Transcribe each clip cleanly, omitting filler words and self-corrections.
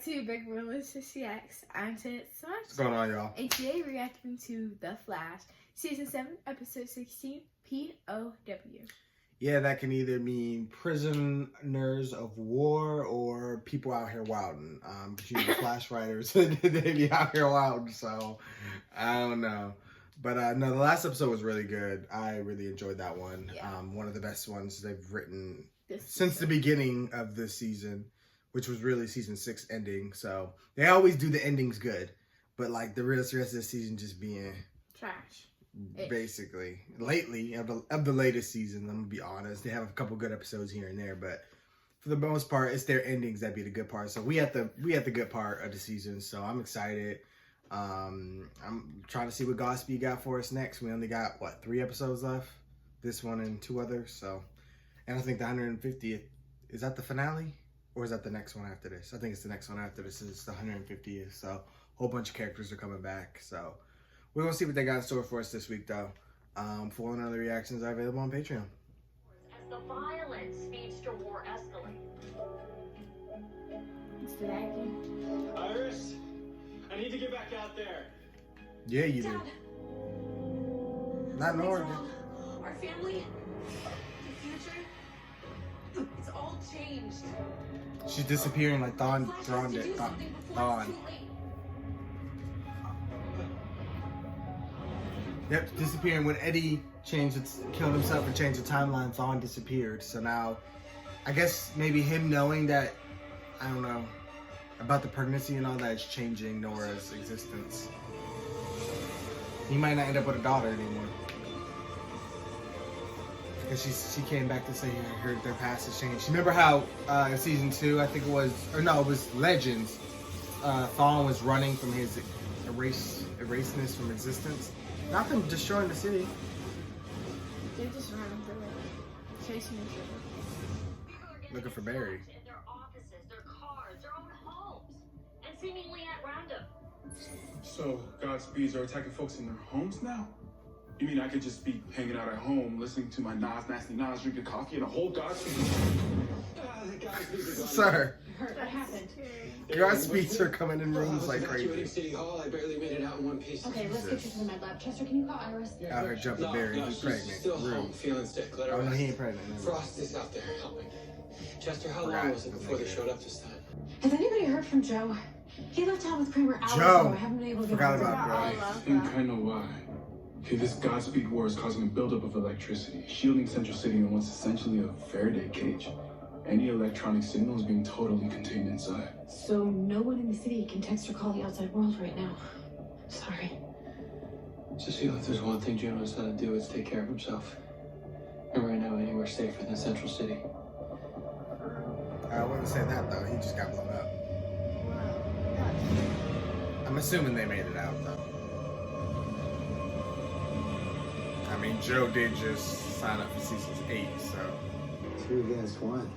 back to Big Melissa CX. I'm Ted Smart. What's going on, y'all? And today we're reacting to The Flash, Season 7, Episode 16, P.O.W. Yeah, that can either mean prisoners of war or people out here wilding. Because you know, Flash writers, they be out here wilding, so I don't know. But no, the last episode was really good. I really enjoyed that one. Yeah. One of the best ones they've written This since the beginning of this season, which was really season 6 ending. So they always do the endings good, but like the rest of the season just being trash. Basically, lately of the latest season, I'm gonna be honest, they have a couple good episodes here and there, but for the most part, it's their endings that be the good part. So we had the good part of the season, so I'm excited. I'm trying to see what Godspeed got for us next. We only got what, 3 episodes left, this one and 2 others. So, and I think the 150th is that the finale, or is that the next one after this? I think it's the next one after this. Is the 150th. So a whole bunch of characters are coming back. So we're gonna see what they got in store for us this week, though. Full and other reactions are available on Patreon. As the violence speeds to war escalate. It's lagging. Iris, I need to get back out there. Yeah, you Dad, do. Not in Oregon. our family, the future, it's all changed. She's disappearing like Thawne Flash has to did. do something before Thawne. it's too late. Yep, disappearing. When Eddie killed himself and changed the timeline, Thawne disappeared. So now, I guess maybe him knowing that, I don't know, about the pregnancy and all that is changing Nora's existence. He might not end up with a daughter anymore. Because she came back to say her their past has changed. Remember how in season 2, I think it was, or no, it was Legends, Thawne was running from his eraseness from existence. Not them destroying the city. They're just running through it, chasing each other. Looking for Barry. In their offices, their cars, their own homes, and seemingly at random. So, Godspeeds are attacking folks in their homes now? You mean I could just be hanging out at home, listening to my Nasty Nas, drinking coffee, and a whole Godspeed? Sir, What happened? Godspeeds are coming in rooms like Evacuating crazy. City Hall, I barely made it out in one piece. Okay, let's get you to the med lab. Chester, can you call Iris? Out here jumping Barry, he's she's pregnant. still home, Rude. feeling sick. Let her Oh no, rest. he ain't pregnant. Never mind. Frost is out there helping. Chester, how Forgot. long was it before they showed up this time? Has anybody heard from Joe? He left town with Kramer hours Joe! ago. I haven't been able to get Forgot hold of about him. I Barry. love think that. I know why. Okay, this Godspeed war is causing a buildup of electricity, shielding Central City in what's essentially a Faraday cage. Any electronic signal is being totally contained inside. So no one in the city can text or call the outside world right now. Sorry. Cecile, if there's one thing Joe knows how to do, it's take care of himself. And right now, anywhere safer than Central City. I wouldn't say that though. He just got blown up. I'm assuming they made it out though. I mean, Joe did just sign up for season 8, so. 2 against 1.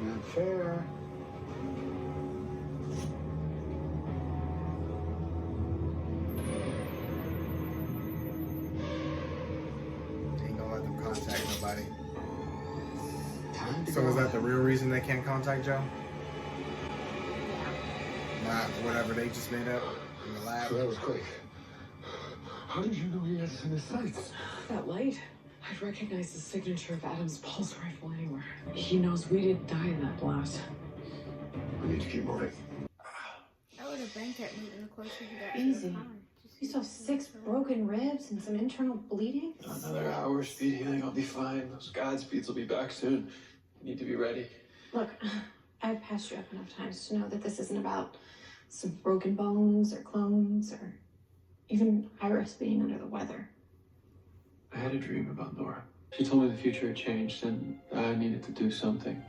Not fair. Ain't gonna let them contact nobody. Time to So go. is that the real reason they can't contact Joe? Not whatever they just made up in the lab? So that was quick. How did you know he had us in his sights? That light, I'd recognize the signature of Adam's pulse rifle anywhere. He knows we didn't die in that blast. We need to keep moving. I would have been kept moving the closer he got Easy. to the car. You still have 6 broken ribs and some internal bleeding? Another hour speed healing, I'll be fine. Those Godspeeds will be back soon. You need to be ready. Look, I've passed you up enough times to know that this isn't about some broken bones or clones or even Iris being under the weather. I had a dream about Nora. She told me the future had changed and I needed to do something.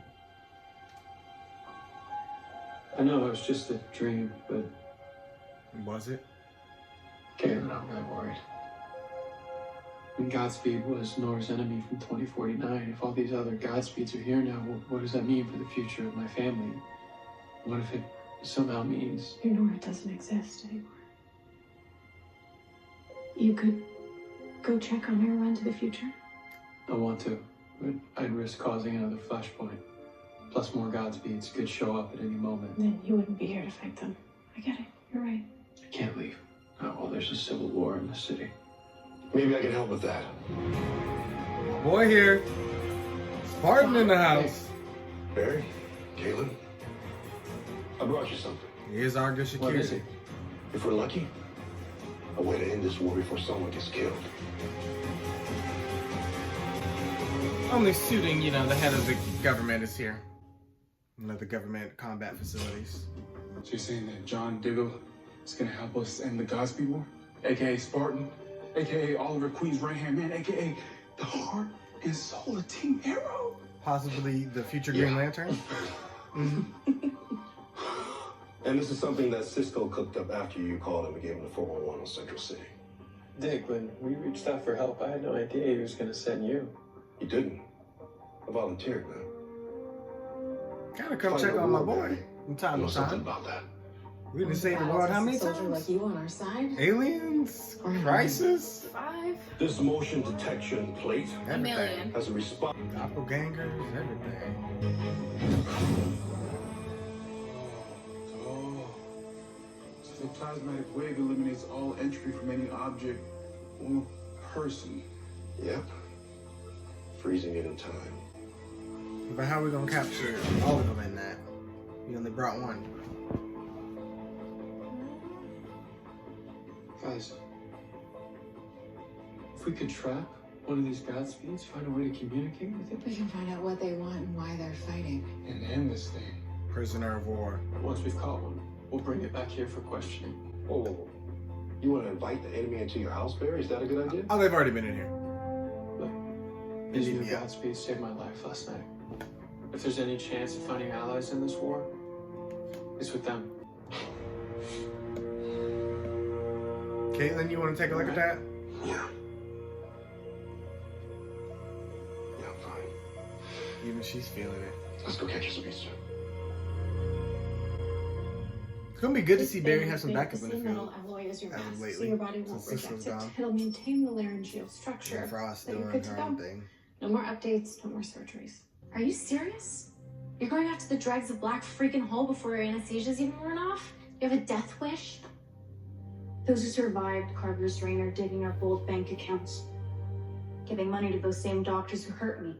I know it was just a dream, but Was it? Galen, I'm really worried. And Godspeed was Nora's enemy from 2049. If all these other Godspeeds are here now, what does that mean for the future of my family? What if it somehow means... Your Nora doesn't exist anymore. You could go check on her, run to the future. I want to, but I'd risk causing another flashpoint. Plus more Godspeeds could show up at any moment. Then you wouldn't be here to fight them. I get it. You're right. I can't leave. Not while there's a civil war in the city. Maybe I can help with that. Boy here. Spartan in the house. Barry, Caitlin, I brought you something. Here's our good What is security. it? If we're lucky, a way to end this war before someone gets killed. Only suiting, you know, the head of the government is here. You know, the government combat facilities. So you're saying that John Diggle is gonna help us end the Godspeed War? AKA Spartan, AKA Oliver Queen's right-hand man, AKA the heart and soul of Team Arrow? Possibly the future Green Lantern. Mm-hmm. And this is something that Cisco cooked up after you called him and gave him the 411 on Central City. Dick, when we reached out for help, I had no idea he was going to send you. You didn't. I volunteered, man. Gotta come Fight check the on my war, boy Barry. from I time know to something time. about that. We didn't save the world how many Soldier times? like you on our side? Aliens? Crisis? 5. This motion detection plate A million. has a response. Doppelgangers, everything. Oh. So the plasmatic wave eliminates all entry from any object or person. Yep. Freezing it in time. But how are we gonna capture all of them in that? We only brought one. Guys, if we could trap one of these Godspeeds, find a way to communicate with it. We can find out what they want and why they're fighting. And end this thing. Prisoner of war. Once we've caught one, we'll bring it back here for questioning. Whoa, whoa, whoa. You want to invite the enemy into your house, Barry? Is that a good idea? Oh, they've already been in here. Look, these new Yeah. Godspeeds saved my life last night. If there's any chance of finding allies in this war, it's with them. Caitlin, you want to take a look at that? Yeah. Yeah, I'm fine. Even she's feeling it. Let's go catch us a pizza. It's gonna be good to see Barry have some backup in the Metal field. alloy as your As of mask, so lately, your body won't since Cisco's reject it. gone. It'll maintain the laryngeal structure. Yeah, Frost so you're doing good to her go. own thing. No more updates, no more surgeries. Are you serious? You're going out to the dregs of Black freaking Hole before your anesthesia's even worn off? You have a death wish? Those who survived Carver's reign are digging up old bank accounts, giving money to those same doctors who hurt me.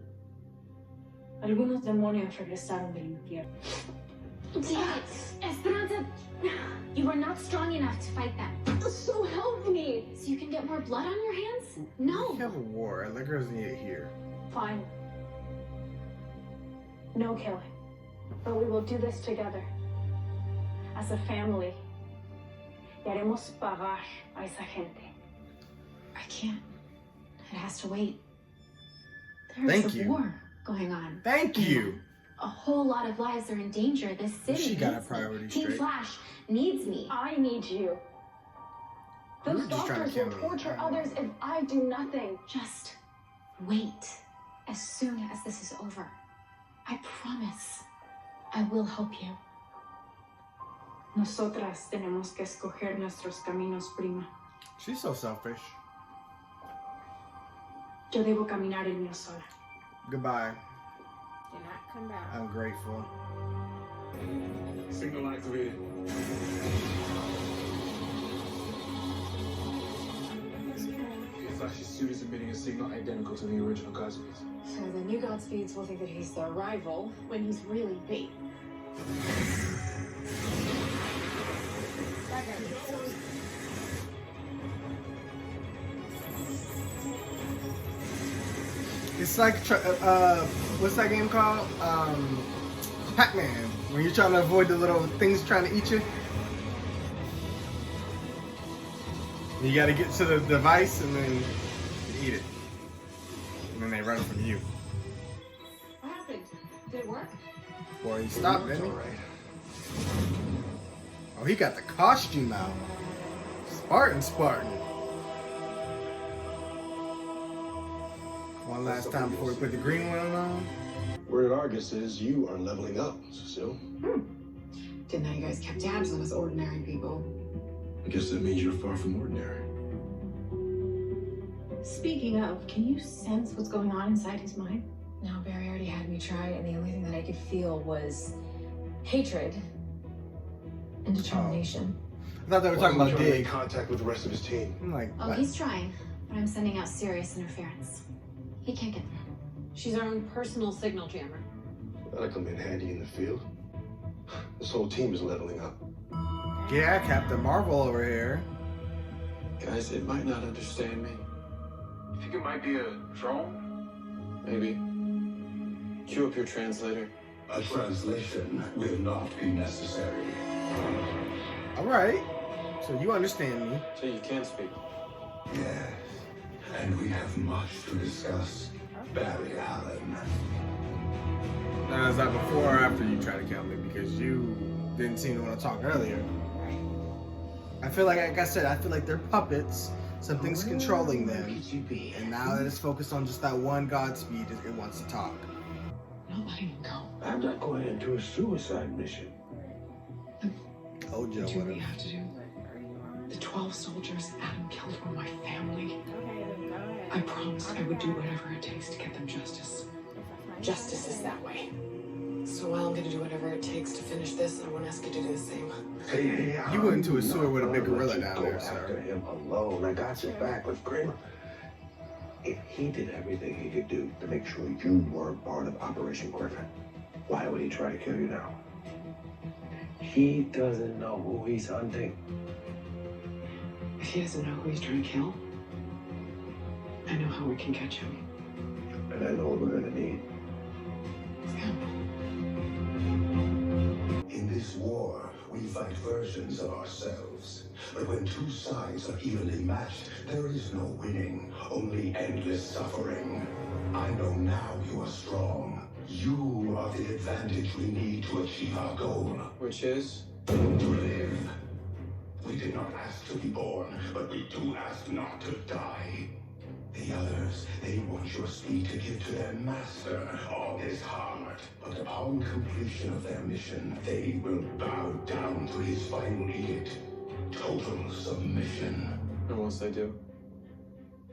Algunos demonios regresaron del infierno. Damn it! Esperanza, you are not strong enough to fight them. So help me! So you can get more blood on your hands? No! We have a war. Allegra's need it here. Fine. No killing. But we will do this together. As a family. Y haremos pagar a esa gente. I can't. It has to wait. There Thank is a you. war going on. Thank you. A whole lot of lives are in danger. This city She got her needs me. priorities Team straight. Flash needs me. I need you. Those You're just trying to doctors will kill me. torture others if I do nothing. Just wait. As soon as this is over, I promise I will help you. Nosotras tenemos que escoger nuestros caminos, prima. She's so selfish. Yo debo caminar el mío sola. Goodbye. Did not come back. I'm grateful. Signal activated. Flash's suit is emitting a signal identical to the original Godspeed's. So the new Godspeeds will think that he's their rival when he's really bait. That guy was It's like, what's that game called? Pac-Man. When you're trying to avoid the little things trying to eat you. You gotta get to the device and then eat it. And then they run from you. What happened? Did it work? Boy, he stopped, didn't he? All right. Oh, he got the costume out. Spartan. One last time before we put the green one on. Word at Argus is you are leveling up, Cecile. Didn't know you guys kept tabs on us ordinary people. I guess that means you're far from ordinary. Speaking of, can you sense what's going on inside his mind? No, Barry already had me try, and the only thing that I could feel was hatred and determination. I thought they were talking about Dig. Contact with the rest of his team. I'm like, Oh, what? he's trying, but I'm sending out serious interference. He can't get through. She's our own personal signal jammer. That'll come in handy in the field. This whole team is leveling up. Yeah, Captain Marvel over here. Guys, it might not understand me. You think it might be a drone? Maybe. Cue up your translator. A translation will not be necessary. All right. So you understand me. So you can speak. Yes, and we have much to discuss. Barry Allen. Now, is that before or after you try to kill me? Because you didn't seem to want to talk earlier. I feel like I said, I feel like they're puppets. Something's controlling them. And now that it's focused on just that one Godspeed, it wants to talk. Nobody can go. I'm not going into a suicide mission. Oh, Joe, Do what we have to do? The 12 soldiers Adam killed were my family. I promised I would do whatever it takes to get them justice. Justice is that way. So while I'm gonna do whatever it takes to finish this, I want to ask you to do the same. Hey, You went into a sewer with a big gorilla down go there, after sir. him alone. I got your back, but Kramer, if he did everything he could do to make sure you weren't part of Operation Griffin, why would he try to kill you now? He doesn't know who he's hunting. If he doesn't know who he's trying to kill, I know how we can catch him. And I know what we're gonna need. In this war, we fight versions of ourselves. But when two sides are evenly matched, there is no winning, only endless suffering. I know now you are strong. You are the advantage we need to achieve our goal. Which is? To live. We did not ask to be born, but we do ask not to die. The others, they want your speed to give to their master, August Heart. But upon completion of their mission, they will bow down to his final edict. Total submission. And once they do,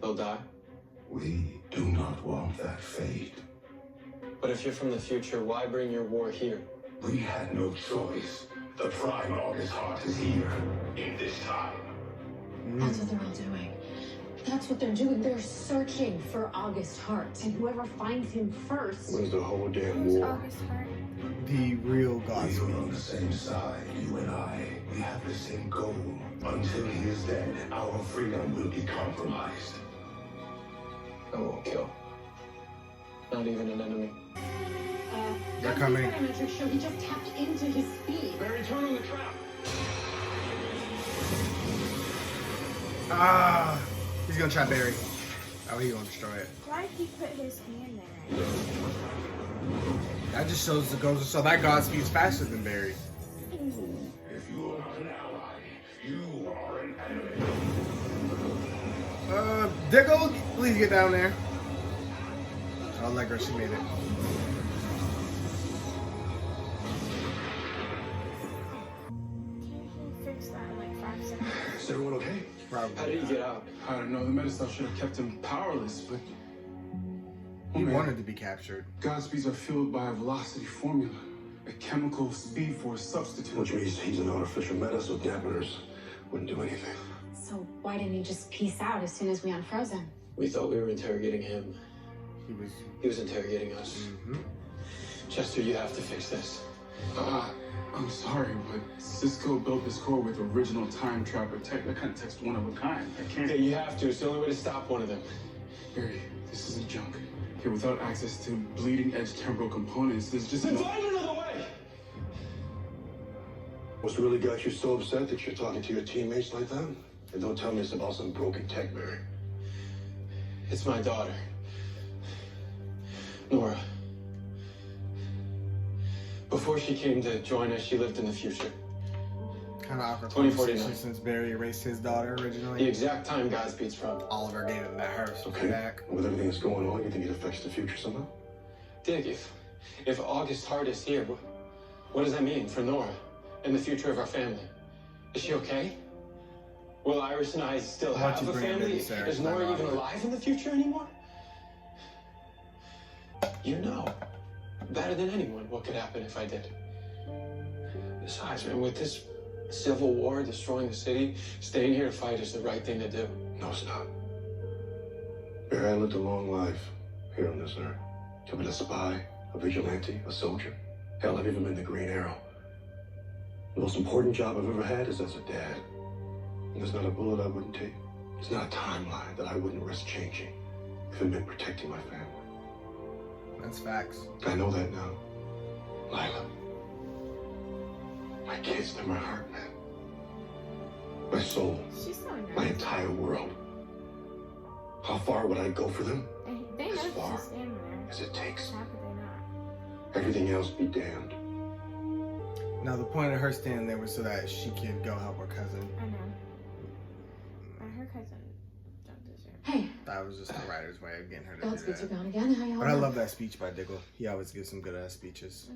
they'll die? We do not want that fate. But if you're from the future, why bring your war here? We had no choice. The prime August Heart is here, in this time. That's what they're all doing. That's what they're doing. They're searching for August Heart. And whoever finds him first. Where's the whole damn Who's war? August Heart? The real We Godspeed. are on the same side, you and I. We have the same goal. Until he is dead, our freedom will be compromised. I won't kill. Not even an enemy. They're coming. Biometrics show he just tapped into his speed. Barry, turn on the trap. Ah, he's gonna try Barry. Oh, he's gonna destroy it. Why did he put his hand there? That just goes to show that Godspeed's faster than Barry. If you are not an ally, you are an enemy. Diggle, please get down there. Oh, Allegra, she made it. Fix that in like 5 seconds. Is everyone okay? Probably. How did he get out? I don't know. The medicine should have kept him powerless, but He wanted to be captured. Godspeeds are fueled by a velocity formula, a chemical speed force substitute. Which means he's an artificial metal, so dampeners wouldn't do anything. So why didn't he just peace out as soon as we unfroze him? We thought we were interrogating him. He was. interrogating us. Mm-hmm. Chester, you have to fix this. I'm sorry, but Cisco built this core with original time trapper tech. That kind of tech's one of a kind. I can't. Okay, you have to. It's the only way to stop one of them. Barry, this isn't junk. Here, without access to bleeding edge temporal components, there's just no... Find another way! What's really got you so upset that you're talking to your teammates like that? And don't tell me it's about some broken tech, Barry. It's my daughter. Nora. Before she came to join us, she lived in the future. Kind of awkward 2049. conversation since Barry erased his daughter The originally. exact time Godspeed's from. Oliver gave him that hearse Okay. back. With everything that's going on, you think it affects the future somehow? Dig, if August Hart is here, what does that mean for Nora and the future of our family? Is she okay? Will Iris and I still Why don't have you a bring him in, family? Sarah? Is It's not Nora even awkward. alive in the future anymore? You know better than anyone what could happen if I did. Besides, man, with this civil war destroying the city, staying here to fight is the right thing to do. No, it's not. Barry, I lived a long life here on this earth. I've been a spy, a vigilante, a soldier. Hell, I've even been the Green Arrow. The most important job I've ever had is as a dad. And there's not a bullet I wouldn't take. There's not a timeline that I wouldn't risk changing if it meant protecting my family. That's facts. I know that now. Lila. My kids, they're my heart, man. My soul. She's so nice. My entire world. How far would I go for them? They know As she's far just standing there. as it takes. How could they not? Everything else be damned. Now, the point of her standing there was so that she could go help her cousin. I know. But her cousin don't deserve it. Hey, That was just the writer's way of getting her to do Godspeed, you that. gone again? How y'all But I doing? love that speech by Diggle. He always gives some good ass speeches.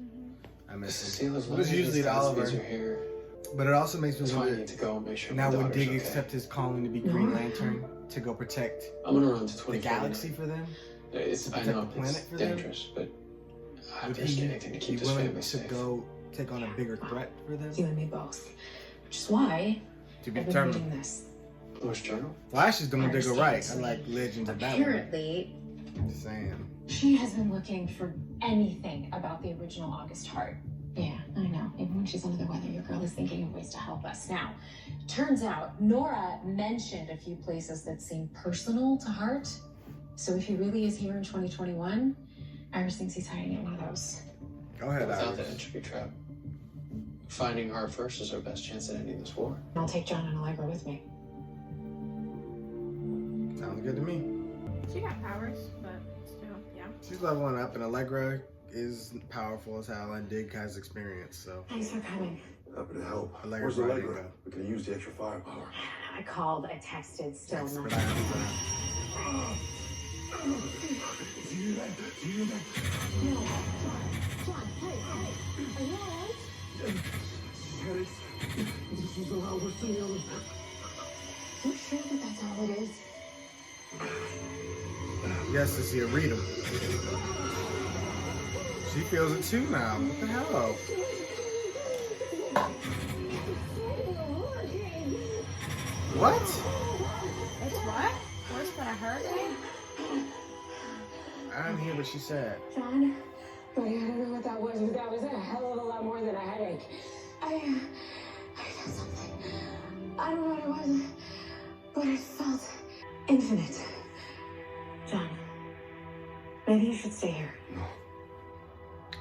I miss him. Cecila's It was usually to Oliver. Godspeeds are here. But it also makes me That's why I wonder, need to go and make sure now my would daughter's Dig okay. accept his calling to be Green Lantern to go protect I'm gonna run to the 2049. galaxy for them? It's, To I protect know the planet it's for them? dangerous, but I Would have risk he anything to be keep this willing family to safe. go take on a bigger threat for them? You and me both. Which is why To be I've been determined. reading this. Flash journal? Flash is doing Diggle right. Seriously. Unlike Legends of Batman. Apparently, Just saying. she has been looking for anything about the original August Heart. Yeah, I know. Even when she's under the weather, your girl is thinking of ways to help us. Now, turns out Nora mentioned a few places that seem personal to Hart. So if he really is here in 2021, Iris thinks he's hiding in one of those. Go ahead, Without the Iris. entropy trap. Finding Hart first is our best chance at ending this war. I'll take John and Allegra with me. Sounds good to me. She got powers, but still, yeah. She's leveling up, and Allegra is powerful as hell, and Dig has experience, so. Thanks for coming. Happy to help. Allegra's Where's riding Allegra? go. We can use the extra firepower. I called, I texted, still Expedite nothing. You sure that that's all it is? Yes, to see her read them. She feels it too now. What the hell? What? It's what? Worse than a hurricane? I didn't hear what she said. John, buddy, I don't know what that was, but that was a hell of a lot more than a headache. I felt something. I don't know what it was, but it felt infinite. John, maybe you should stay here. No,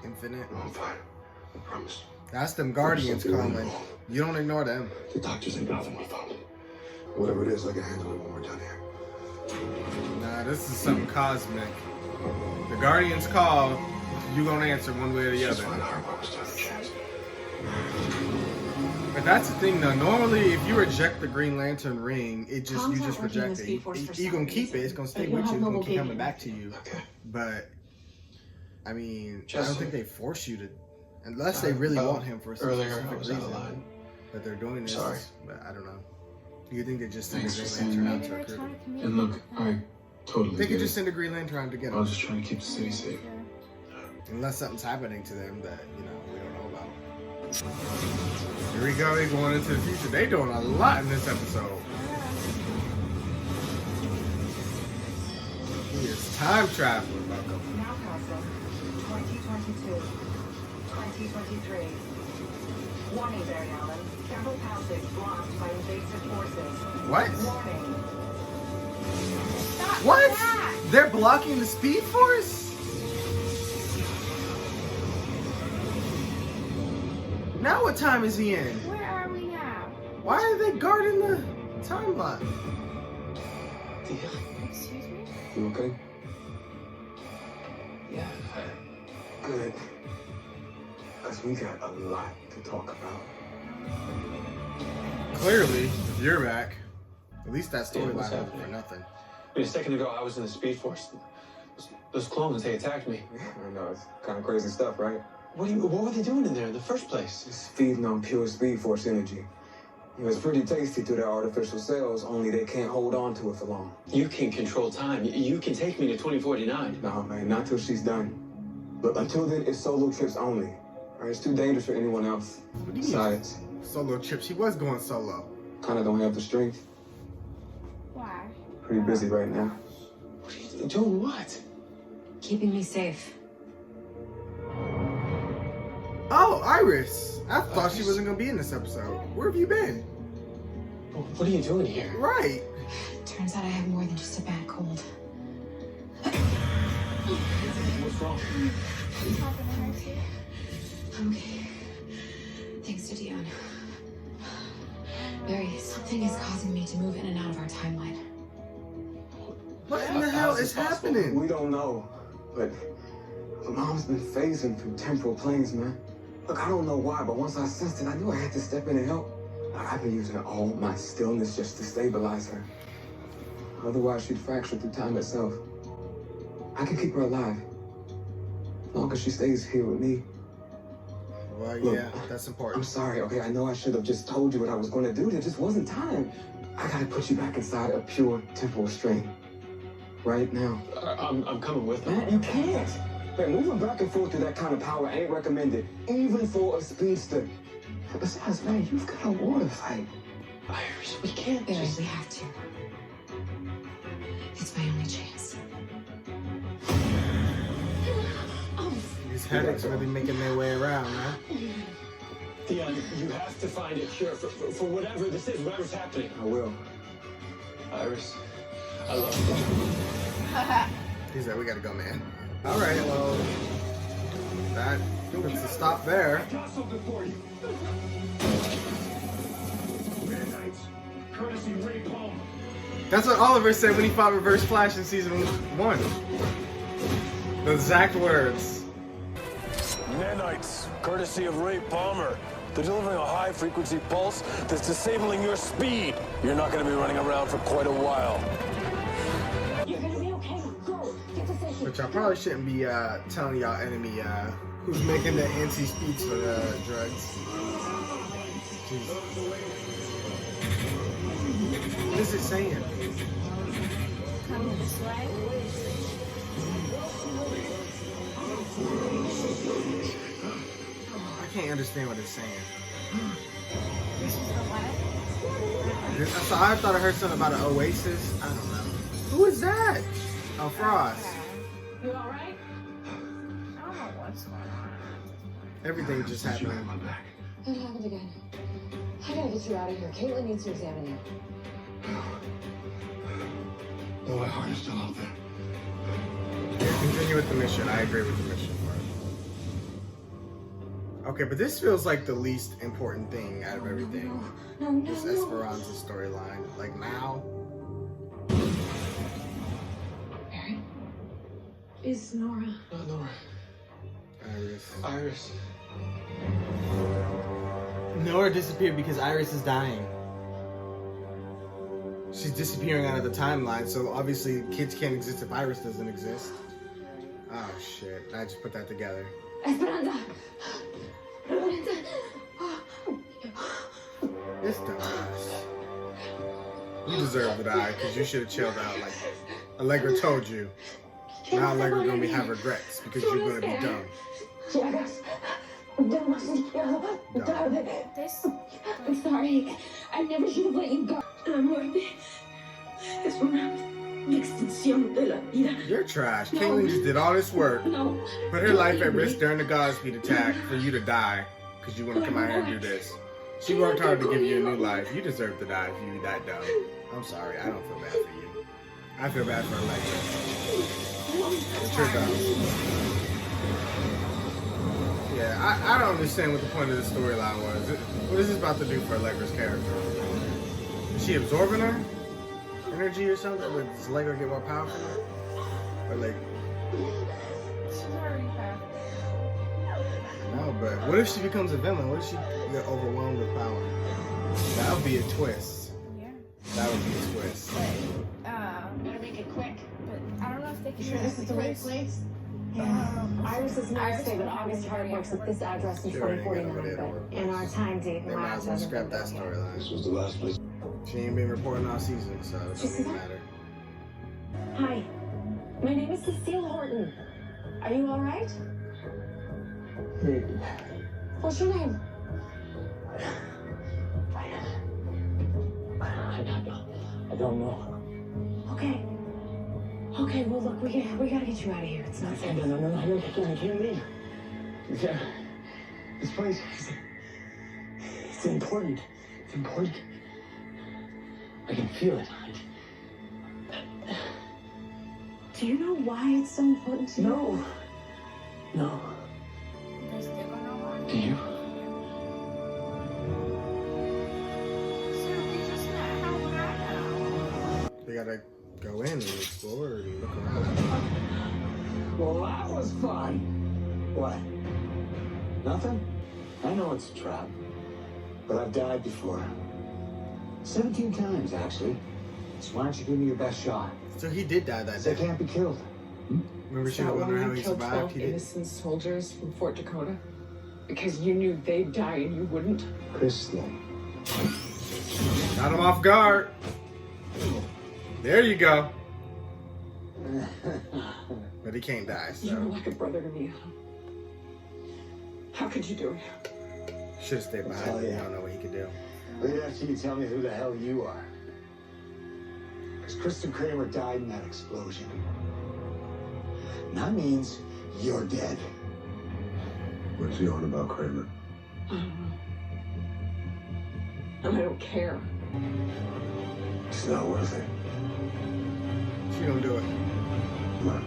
Infinite. no, I'm fine. I promise. That's them Guardians There's something calling. wrong. You don't ignore them. The doctors ain't nothing we found. Whatever it is, I can handle it when we're done here. Nah, this is something cosmic. The Guardians call. You gonna answer one way or the Just other. find Hart while we still have a chance. But that's the thing, though. Normally, if you reject the Green Lantern ring, it just Tom's you just not working reject the it. Speed Force for You gonna some keep it. reason, It's gonna stay but you'll with you. have It's gonna mobile keep coming gatekeeping. back to you. Okay. But I mean, I Just don't think they force you to, unless they really want him for some Earlier, I specific was out of reason. line. But they're doing this. Sorry. But I don't know. You think they just send Thanks the for Green saying Lantern out Maybe to they're recruit trying him? to communicate. And look, I totally They could get just it. send a Green Lantern to get I him. was just trying to keep the city safe. Unless something's happening to them that, we don't know about. Here we go, they're going into the future. They doing a lot in this episode. He is time traveling, Bucko. Now passing 2022, 2023. Warning, Barry Allen. Temple passage blocked by invasive forces. What? Warning. Stop What? that! They're blocking the Speed Force? Now what time is he in? Where are we now? Why are they guarding the timeline? Excuse me? You okay? Yeah. Good. Because we got a lot to talk about. Clearly, if you're back, at least that Yeah, what's storyline wasn't happening? for nothing. A second ago, I was in the Speed Force. Those clones, they attacked me. I know, it's kind of crazy stuff, right? What were they doing in there in the first place? Just feeding on pure Speed Force energy. It was pretty tasty to their artificial cells, only they can't hold on to it for long. You can control time. You can take me to 2049. No, man, not till she's done. But until then, it's solo trips only. All right, it's too dangerous for anyone else. What do you Besides, mean? Solo trips. He was going solo. kind of don't have the strength. Why? Pretty busy right now. Doing what? Keeping me safe. Oh, Iris. I thought she wasn't going to be in this episode. Where have you been? What are you doing here? Right. Turns out I have more than just a bad cold. What's wrong? Okay. Thanks to Dion. Barry, something is causing me to move in and out of our timeline. What in the hell is happening? We don't know, but Mom's been phasing through temporal planes, man. Look, I don't know why, but once I sensed it, I knew I had to step in and help. I've been using all my stillness just to stabilize her. Otherwise, she'd fracture through time itself. I can keep her alive, as long as she stays here with me. Well, Look, yeah, that's important. I'm sorry, okay? I know I should have just told you what I was going to do. There just wasn't time. I gotta put you back inside a pure temporal strain. Right now. I'm coming with them. Man, you can't. Man, moving back and forth through that kind of power ain't recommended, even for a speedster. Besides, man, you've got a war to fight. Iris, we can't Barry, just... we have to. It's my only chance. These headaches really making their way around, huh? Dion, you have to find a cure for whatever this is, whatever's happening. I will. Iris, I love you. He said, we gotta go, man. All right, well, that puts a stop there. I got something for you. Midnights, courtesy Ray Palmer. That's what Oliver said when he fought Reverse Flash in season 1. The exact words. Nanites, courtesy of Ray Palmer. They're delivering a high-frequency pulse that's disabling your speed. You're not going to be running around for quite a while. You're gonna be okay. Go. Get to safety. But y'all probably shouldn't be telling y'all enemy who's making the anti-speeds for the drugs. Jeez. What is it saying? Come this way. I can't understand what it's saying. This is the what? So I thought I heard something about an oasis. I don't know. Who is that? Oh, Frost. You all right? I don't know what's going on. Everything just happened. It happened again. I gotta get you out of here. Caitlin needs to examine you. Oh, my heart is still out there. Yeah, continue with the mission. I agree with the mission part. Okay, but this feels like the least important thing out of everything. No. This Esperanza storyline. Like now. Barry? Is Nora? Not Nora. Iris. Iris. Nora disappeared because Iris is dying. She's disappearing out of the timeline, so obviously kids can't exist if Iris doesn't exist. Oh shit, I just put that together. Esperanza! This dumbass. You deserve to die because you should have chilled out like Allegra told you. Now Allegra gonna have regrets because you're gonna be dumb. This. I'm sorry. I never should have let you go. La muerte es una extensión de la vida. You're trash. Caitlin just did all this work, No. put her life at risk during the Godspeed attack for you to die because you want to come out here and do this. She worked hard to give you a new life. You deserve to die if you that dumb. I'm sorry. I don't feel bad for you. I feel bad for Allegra. It's her dumb. Yeah, I don't understand what the point of the storyline was. What is this about to do for Allegra's character? Is she absorbing her energy or something? Does Allegra get more powerful? Or like... She's already powerful. No, but what if she becomes a villain? What if she get overwhelmed with power? That would be a twist. Yeah. That would be a twist. But, Gotta make it quick. but I don't know if they can Sure this is the right place? Yeah. Iris's notes say that August Hart works at this address in Sure, ain't got nobody 2049, to work but in our time date, They might as well scrap that storyline. This was the last place. She ain't been reporting all season, so it doesn't matter. Hi, my name is Cecile Horton. Are you all right? What's your name? I don't know. Okay. Okay, well, look, we gotta get you out of here. It's not safe. No, I can't leave. Yeah. This place, it's important. It's important. I can feel it. Do you know why it's so important to you? No. Do you? They gotta go in and explore and look around. Well, that was fun. What? Nothing? I know it's a trap. But I've died before. 17 times, actually. So why don't you give me your best shot? So he did die that day. They can't be killed. Remember she was wondering how he survived? 12 He did. innocent soldiers from Fort Dakota? Because you knew they'd die and you wouldn't? Kristen. Got him off guard. There you go. But he can't die, You were so like a brother to me. How could you do it? should have stayed I'll behind. tell I ya. don't know what he could do. Wait after you tell me who the hell you are. Because Kristen Kramer died in that explosion. And that means you're dead. What's he on about, Kramer? I don't know. And I don't care. It's not worth it. She gonna do it. Come on.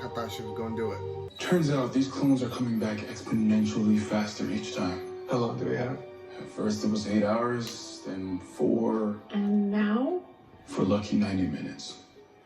I thought she was gonna do it. Turns out these clones are coming back exponentially faster each time. How long do we have? At first it was 8 hours, then 4, And now, for lucky 90 minutes.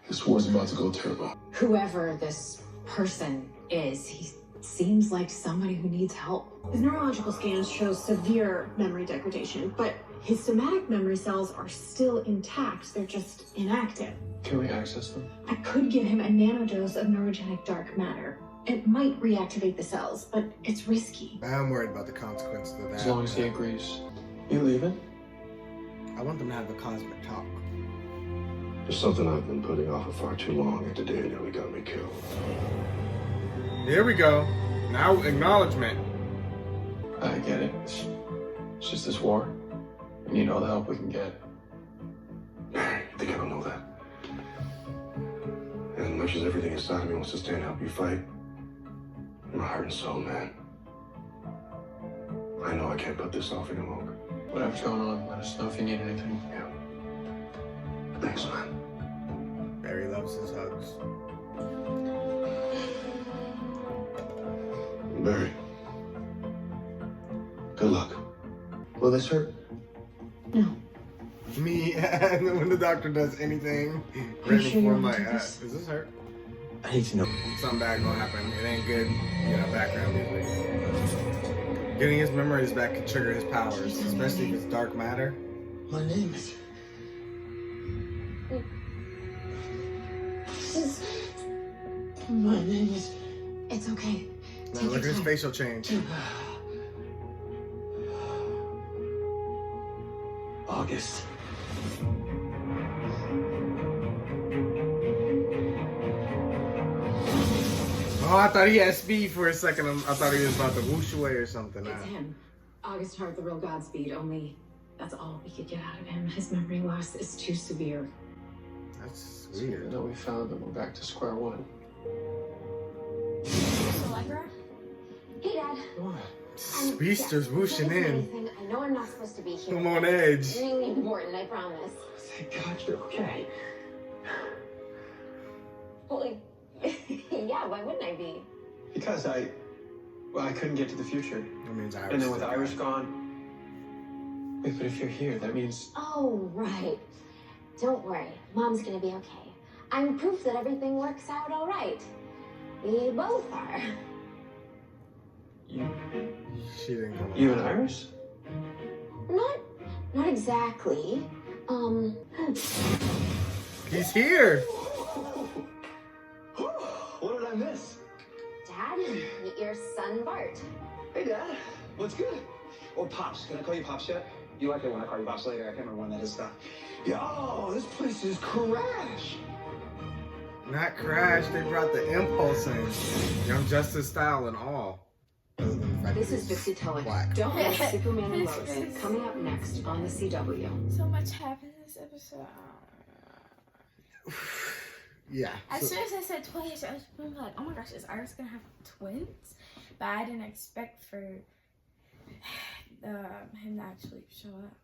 This war's about to go turbo. Whoever this person is, he seems like somebody who needs help. his neurological scans show severe memory degradation, but his somatic memory cells are still intact. They're just inactive. Can we access them? I could give him a nanodose of neurogenic dark matter. It might reactivate the cells, but it's risky. I'm worried about the consequences of that. As long as he agrees. You leaving? I want them to have a cosmic talk. There's something I've been putting off for far too long, and today it nearly got me killed. Here we go. Now acknowledgement. I get it. It's just this war. We need all the help we can get. You think I don't know that? As much as everything inside of me wants to stand and help you fight, my heart and soul, man. I know I can't put this off any longer. Whatever's going on, let us know if you need anything. Yeah. Thanks, man. Barry loves his hugs. Barry. Good luck. Will this hurt? No. Me, when the doctor does anything, Are you right sure before you I'm want like, to do this? does this hurt? I need to know. Something bad gonna happen. It ain't good, background music. Getting his memories back can trigger his powers, especially if it's dark matter. My name is... My name is... It's okay. Now, Take look your at his time. facial change. August. Oh, I thought he had speed for a second. I thought he was about to whoosh away or something. It's him. August Hart, the real Godspeed, only that's all we could get out of him. His memory loss is too severe. That's So even weird. though we found them, we're back to square one. Allegra? Hey, Dad. Speedster's whooshing in. I know I'm not supposed to be here. I'm on edge. It's really important, I promise. Thank God you're okay. Well, yeah, why wouldn't I be? Because I couldn't get to the future. That means Iris. And then with Iris gone... Wait, but if you're here, that means... Oh, right. Don't worry. Mom's gonna be okay. I'm proof that everything works out all right. We both are. She didn't come. You and Iris? Not exactly. He's here. What did I miss? Dad, meet your son Bart. Hey, Dad. What's good? Or Pops. Can I call you Pops yet? You like it when I call you Pops later. I can't remember when that is stuff. Yo, this place is crash. Not Crash. They brought the Impulse in. Young Justice style and all. This is Vixie Tulloch. Don't miss Superman and Lois. Coming up next on the CW. So much happened in this episode. Yeah. As soon as I said twins, I was like, oh my gosh, is Iris gonna have twins? But I didn't expect for him to actually show up.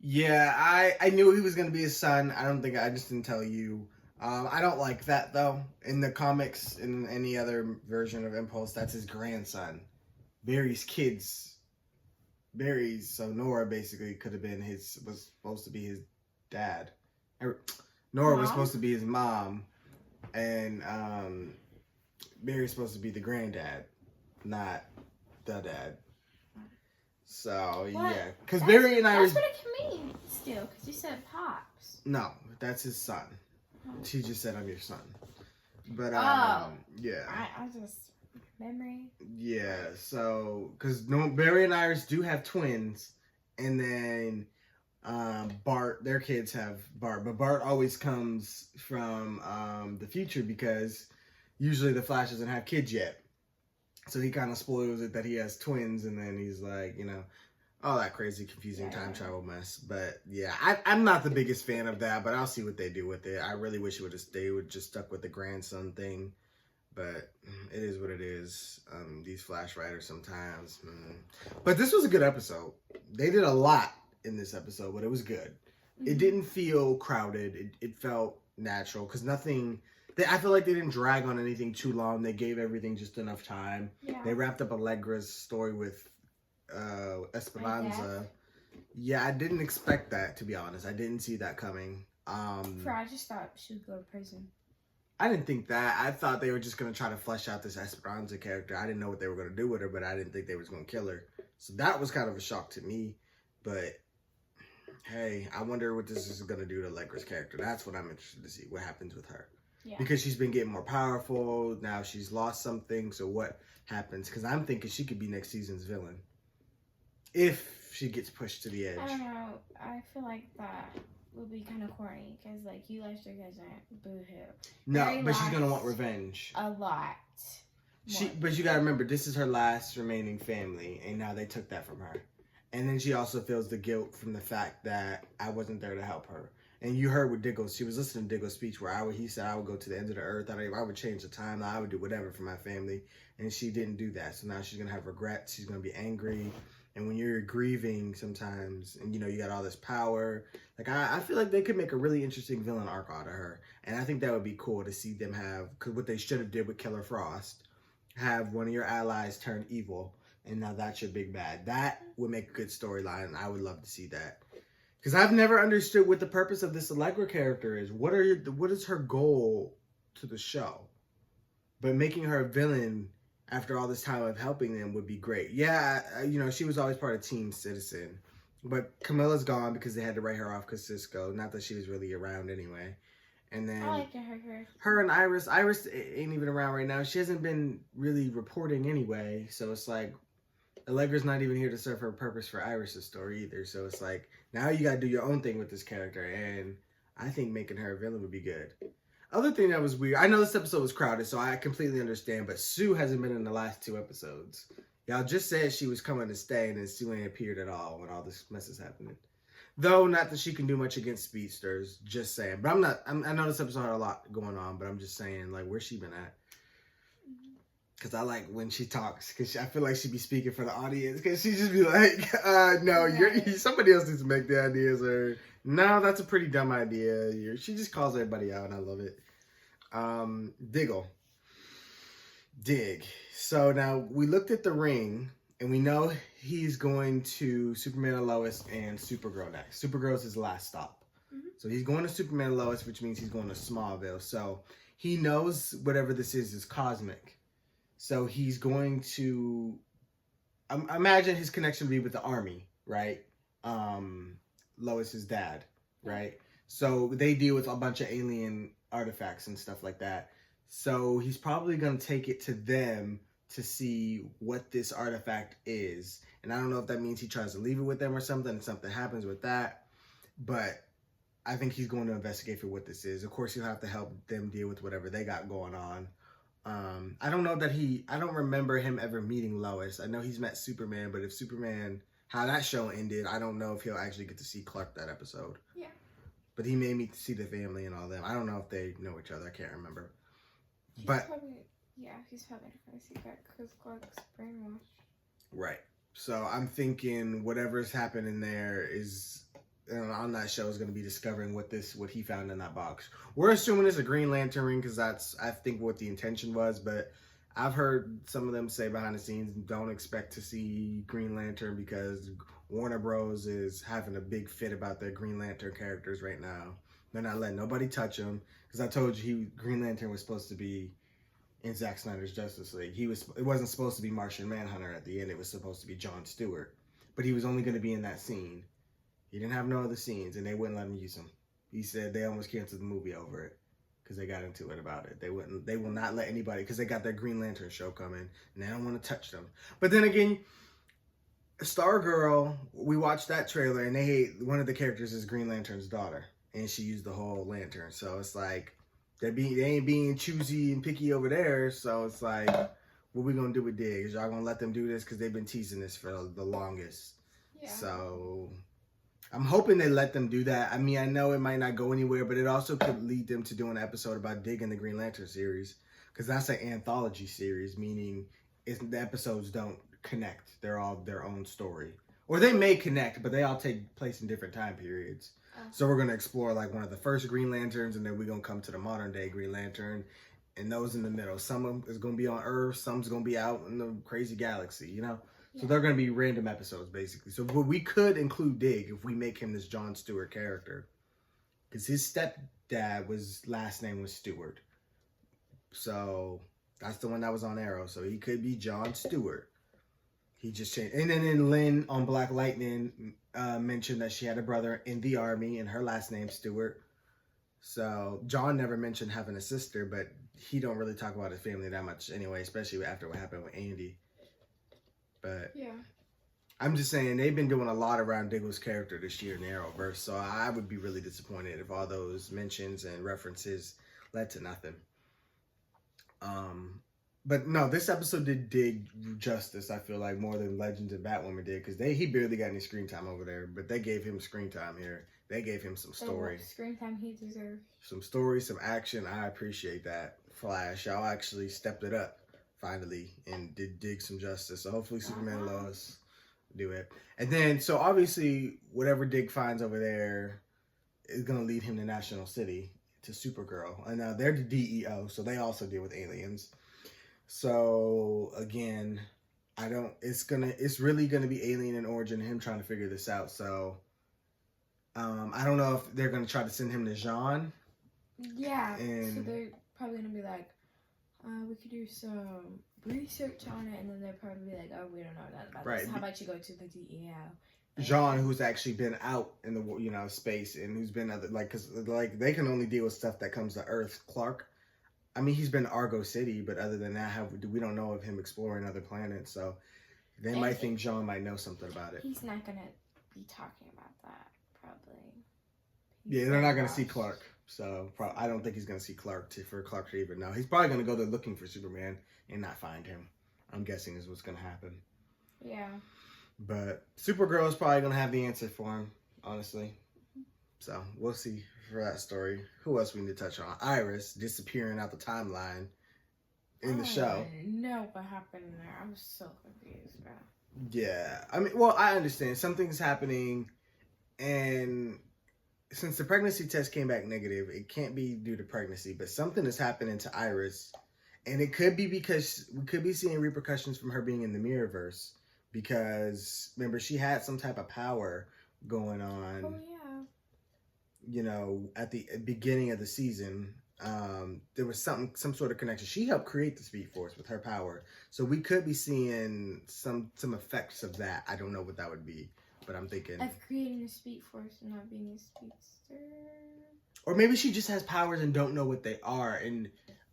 Yeah, I knew he was gonna be his son. I just didn't tell you. I don't like that though. In the comics, in any other version of Impulse, that's his grandson. Barry's kids. So Nora basically could have been was supposed to be his dad. Nora was supposed to be his mom, and Barry's supposed to be the granddad, not the dad. So yeah, because Barry and Iris. That's what it can mean still, because you said Pops. No, that's his son. She just said I'm your son. But yeah. I just memory. Yeah, so because Barry and Iris do have twins, and then Bart, their kids have Bart, but Bart always comes from the future because usually the Flash doesn't have kids yet. So he kind of spoils it that he has twins, and then he's like, all that crazy, confusing time travel mess. But yeah, I'm not the biggest fan of that, but I'll see what they do with it. I really wish they would just stuck with the grandson thing, but it is what it is. These Flash writers sometimes. But this was a good episode. They did a lot in this episode, but it was good. It didn't feel crowded. It felt natural because nothing. I feel like they didn't drag on anything too long. They gave everything just enough time. Yeah. They wrapped up Allegra's story with Esperanza. Yeah, I didn't expect that, to be honest. I didn't see that coming. I just thought she would go to prison. I didn't think that. I thought they were just going to try to flesh out this Esperanza character. I didn't know what they were going to do with her, but I didn't think they was going to kill her. So that was kind of a shock to me. But hey, I wonder what this is going to do to Allegra's character. That's what I'm interested to see, what happens with her. Yeah. Because she's been getting more powerful. Now she's lost something. So what happens? Because I'm thinking she could be next season's villain. If she gets pushed to the edge. I don't know. I feel like that would be kind of corny. Because, you left your cousin. Boo-hoo. No, but she's going to want revenge. A lot. But you got to remember, this is her last remaining family. And now they took that from her. And then she also feels the guilt from the fact that I wasn't there to help her. And you heard with Diggle, she was listening to Diggle's speech where he said I would go to the end of the earth. I would change the timeline. I would do whatever for my family. And she didn't do that. So now she's going to have regrets. She's going to be angry. And when you're grieving sometimes, and you got all this power, I feel like they could make a really interesting villain arc out of her. And I think that would be cool to see them have, because what they should have did with Killer Frost, have one of your allies turn evil. And now that's your big bad. That would make a good storyline. And I would love to see that. Because I've never understood what the purpose of this Allegra character is. What is her goal to the show? But making her a villain after all this time of helping them would be great. Yeah, she was always part of Team Citizen. But Camilla's gone because they had to write her off because Cisco. Not that she was really around anyway. And then I like her. Her and Iris. Iris ain't even around right now. She hasn't been really reporting anyway. So it's like, Allegra's not even here to serve her purpose for Iris' story either. So it's like, now you got to do your own thing with this character. And I think making her a villain would be good. Other thing that was weird, I know this episode was crowded, so I completely understand, but Sue hasn't been in the last 2 episodes. Y'all just said she was coming to stay, and then Sue ain't appeared at all when all this mess is happening. Though, not that she can do much against speedsters, just saying. But I know this episode had a lot going on, but I'm just saying, where's she been at? Because I like when she talks, because I feel like she'd be speaking for the audience, because she just be like, no, somebody else needs to make the ideas, or, no, that's a pretty dumb idea. She just calls everybody out, and I love it. Diggle. Dig. So now, we looked at the ring, and we know he's going to Superman and Lois and Supergirl next. Supergirl's his last stop. Mm-hmm. So he's going to Superman and Lois, which means he's going to Smallville. So he knows whatever this is cosmic. So he's going to, imagine his connection would be with the army, right? Lois's dad, right? So they deal with a bunch of alien artifacts and stuff like that. So he's probably going to take it to them to see what this artifact is. And I don't know if that means he tries to leave it with them or something, and something happens with that. But I think he's going to investigate for what this is. Of course, he'll have to help them deal with whatever they got going on. I don't know that I don't remember him ever meeting Lois. I know he's met Superman, but if Superman, how that show ended, I don't know if he'll actually get to see Clark that episode. Yeah. But he made me see the family and all them. I don't know if they know each other. I can't remember. He's but probably going to see that because Clark's brainwashed. Right. So I'm thinking whatever's happening there is on that show is going to be discovering what he found in that box. We're assuming it's a Green Lantern ring because that's, I think, what the intention was. But I've heard some of them say behind the scenes, don't expect to see Green Lantern because Warner Bros. Is having a big fit about their Green Lantern characters right now. They're not letting nobody touch them because I told you Green Lantern was supposed to be in Zack Snyder's Justice League. It wasn't supposed to be Martian Manhunter at the end. It was supposed to be Jon Stewart. But he was only going to be in that scene. He didn't have no other scenes, and they wouldn't let him use him. He said they almost canceled the movie over it because they got into it about it. They will not let anybody, because they got their Green Lantern show coming, and they don't want to touch them. But then again, Stargirl, we watched that trailer, and one of the characters is Green Lantern's daughter, and she used the whole lantern. So it's like, they ain't being choosy and picky over there. So it's like, what we gonna do with Dig? Is y'all gonna let them do this? Because they've been teasing this for the longest. Yeah. So I'm hoping they let them do that. I mean, I know it might not go anywhere, but it also could lead them to do an episode about Dig in the Green Lantern series. Because that's an anthology series, meaning the episodes don't connect. They're all their own story. Or they may connect, but they all take place in different time periods. So we're going to explore like one of the first Green Lanterns, and then we're going to come to the modern day Green Lantern, and those in the middle. Some of them is going to be on Earth, some's going to be out in the crazy galaxy, you know? Yeah. So they're going to be random episodes, basically. So we could include Dig if we make him this Jon Stewart character. Because his stepdad last name was Stewart. So that's the one that was on Arrow. So he could be Jon Stewart. He just changed. And then Lynn on Black Lightning mentioned that she had a brother in the army, and her last name's Stewart. So John never mentioned having a sister, but he don't really talk about his family that much anyway, especially after what happened with Andy. But yeah, I'm just saying they've been doing a lot around Diggle's character this year in the Arrowverse, so I would be really disappointed if all those mentions and references led to nothing. But no, this episode did Dig justice, I feel like, more than Legends and Batwoman did, because he barely got any screen time over there, but they gave him screen time here. They gave him some story. Screen time he deserves. Some story, some action. I appreciate that. Flash, y'all actually stepped it up, finally, and did Dig some justice. So hopefully Superman and Lois do it. And then, so obviously, whatever Dig finds over there is going to lead him to National City, to Supergirl. And now they're the DEO, so they also deal with aliens. So again, it's really gonna be alien in origin, him trying to figure this out. So I don't know if they're gonna try to send him to Jean. Yeah. So they're probably gonna be like, we could do some research on it, and then they're probably be like, oh, we don't know that about this. How about you go to the DEO? Jean, who's actually been out in the space, and who's been because they can only deal with stuff that comes to Earth. Clark, I mean, he's been to Argo City, but other than that, we don't know of him exploring other planets. So they might think Jean might know something about it. He's not gonna be talking about that, probably. Yeah, they're not gonna see Clark. So I don't think he's gonna see Clark for Clark to even know. He's probably gonna go there looking for Superman and not find him. I'm guessing is what's gonna happen. Yeah. But Supergirl is probably gonna have the answer for him, honestly. So we'll see for that story. Who else we need to touch on? Iris disappearing out the timeline in the show. I know what happened there. I'm so confused, bro. Yeah, I mean, well, I understand something's happening, and since the pregnancy test came back negative, it can't be due to pregnancy, but something is happening to Iris, and it could be because we could be seeing repercussions from her being in the Mirrorverse. Because remember, she had some type of power going on. Oh yeah. You know, at the beginning of the season, there was some sort of connection. She helped create the Speed Force with her power, so we could be seeing some effects of that. I don't know what that would be, but I'm thinking of creating a Speed Force and not being a speedster. Or maybe she just has powers and don't know what they are, and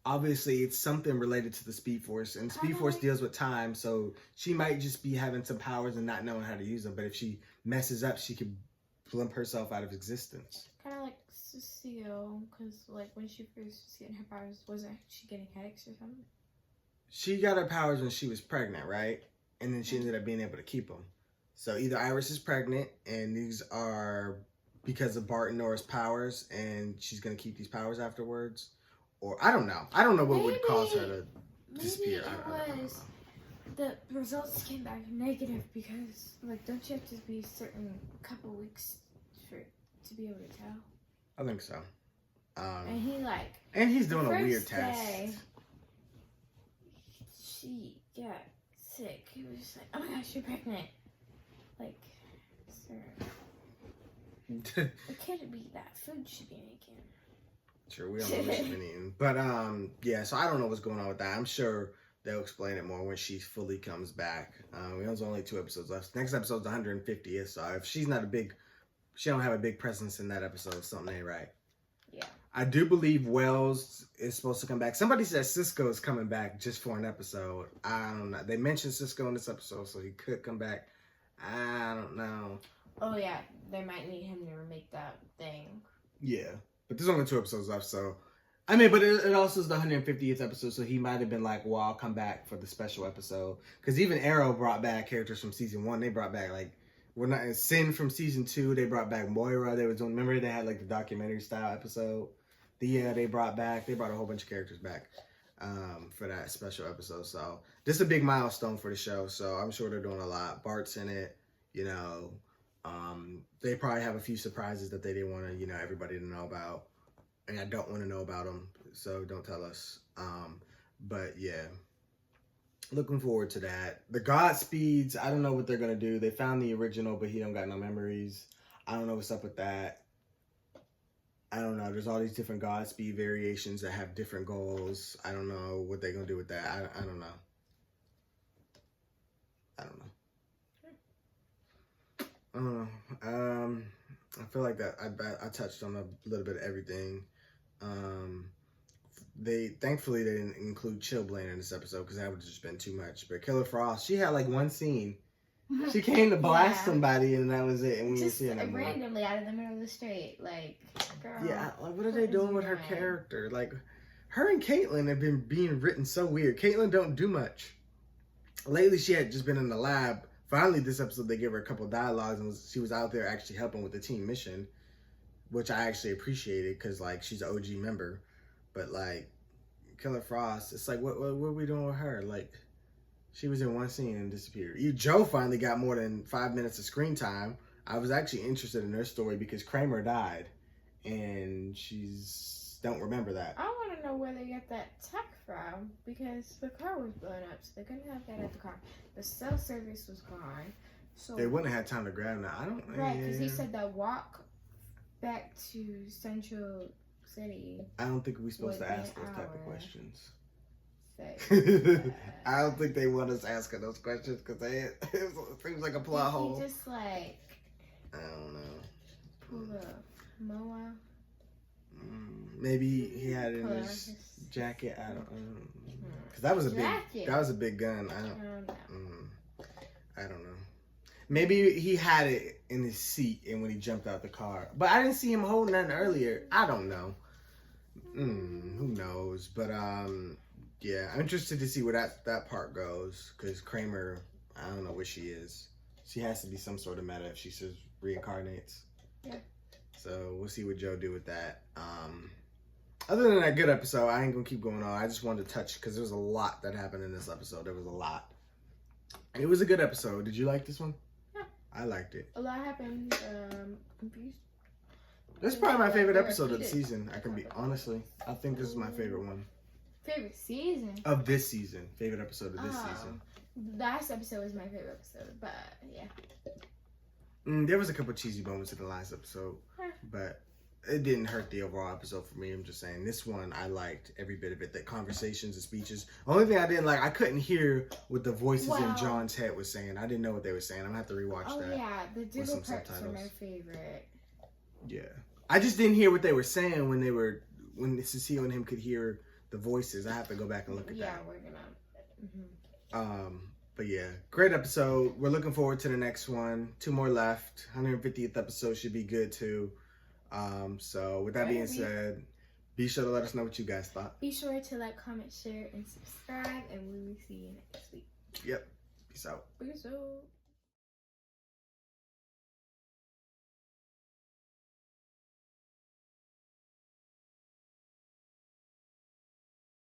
obviously it's something related to the Speed Force, and Speed Force deals with time, so she might just be having some powers and not knowing how to use them. But if she messes up, she could blimp herself out of existence. Kind of like Cecile, because like when she first was getting her powers, wasn't she getting headaches or something? She got her powers when she was pregnant, right? And then she ended up being able to keep them. So either Iris is pregnant, and these are because of Bart and Nora's powers, and she's gonna keep these powers afterwards, or I don't know. I don't know what would cause her to disappear. Maybe it was the results came back negative because, like, don't you have to be a certain couple weeks to be able to tell? I think so. And he's doing a weird test. She got sick. He was just like, "Oh my gosh, you're pregnant!" Like, sir, it couldn't be that. Food should be making. Sure, we don't know what she's been eating, but yeah. So I don't know what's going on with that. I'm sure they'll explain it more when she fully comes back. There's only 2 episodes left. Next episode's 150th. So if she don't have a big presence in that episode, something ain't right. Yeah. I do believe Wells is supposed to come back. Somebody said Cisco is coming back just for an episode. I don't know. They mentioned Cisco in this episode, so he could come back. I don't know. Oh yeah, they might need him to remake that thing. Yeah, but there's only 2 episodes left, so I mean, but it also is the 150th episode, so he might have been like, "Well, I'll come back for the special episode." Because even Arrow brought back characters from season 1. They brought back like Sin from season 2. They brought back Moira. Remember they had like the documentary style episode. They brought a whole bunch of characters back for that special episode. So this is a big milestone for the show. So I'm sure they're doing a lot. Bart's in it. You know, they probably have a few surprises that they didn't want to, everybody to know about. And I don't want to know about them, so don't tell us. But yeah, looking forward to that. The Godspeeds, I don't know what they're going to do. They found the original, but he don't got no memories. I don't know what's up with that. I don't know. There's all these different Godspeed variations that have different goals. I don't know what they're going to do with that. I don't know. I don't know. I feel like that I touched on a little bit of everything. Thankfully they didn't include Chillblaine in this episode because that would have just been too much. But Killer Frost, she had like one scene. She came to blast somebody and that was it. And we didn't see it anymore. Randomly out of the middle of the street, like, girl. Yeah, like what are they doing with her character? Like, her and Caitlin have been being written so weird. Caitlin don't do much. Lately she had just been in the lab. Finally, this episode, they gave her a couple of dialogues and she was out there actually helping with the team mission, which I actually appreciated because, like, she's an OG member. But, like, Killer Frost, it's like, what are we doing with her? Like, she was in one scene and disappeared. Joe finally got more than 5 minutes of screen time. I was actually interested in her story because Kramer died, and don't remember that. I want to know where they got that tech from because the car was blown up, so they couldn't have that at the car. The cell service was gone, so they wouldn't have had time to grab that. Right, because he said that walk back to Central City. I don't think we're supposed to ask those type of questions. I don't think they want us asking those questions because it seems like a plot hole. Just like, I don't know. Pull the moa. Maybe he had it in his jacket. I don't know. Because that was a big gun. I don't know. Maybe he had it in his seat and when he jumped out the car. But I didn't see him holding nothing earlier. I don't know. Who knows? But yeah, I'm interested to see where that part goes. Because Kramer, I don't know what she is. She has to be some sort of meta if she says reincarnates. Yeah. So we'll see what Joe do with that. Other than that good episode, I ain't gonna keep going on. I just wanted to touch because there was a lot that happened in this episode. There was a lot. It was a good episode. Did you like this one? Yeah. I liked it. A lot happened. Confused. This is probably my favorite episode of the season. I think this is my favorite one. Favorite season? Of this season. Favorite episode of this season. Last episode was my favorite episode, but yeah. There was a couple cheesy moments in the last episode, but it didn't hurt the overall episode for me. I'm just saying, this one, I liked every bit of it. The conversations, the speeches. Only thing I didn't like, I couldn't hear what the voices in John's head was saying. I didn't know what they were saying. I'm going to have to rewatch that. Oh, yeah. The Diggle parts are my favorite. Yeah. I just didn't hear what they were saying when Cecile and him could hear the voices. I have to go back and look at that. Yeah, we're going to. But yeah, great episode. We're looking forward to the next one. 2 more left. 150th episode should be good too. So with that being said, be sure to let us know what you guys thought. Be sure to like, comment, share, and subscribe, and we will see you next week. Yep. Peace out. Peace out.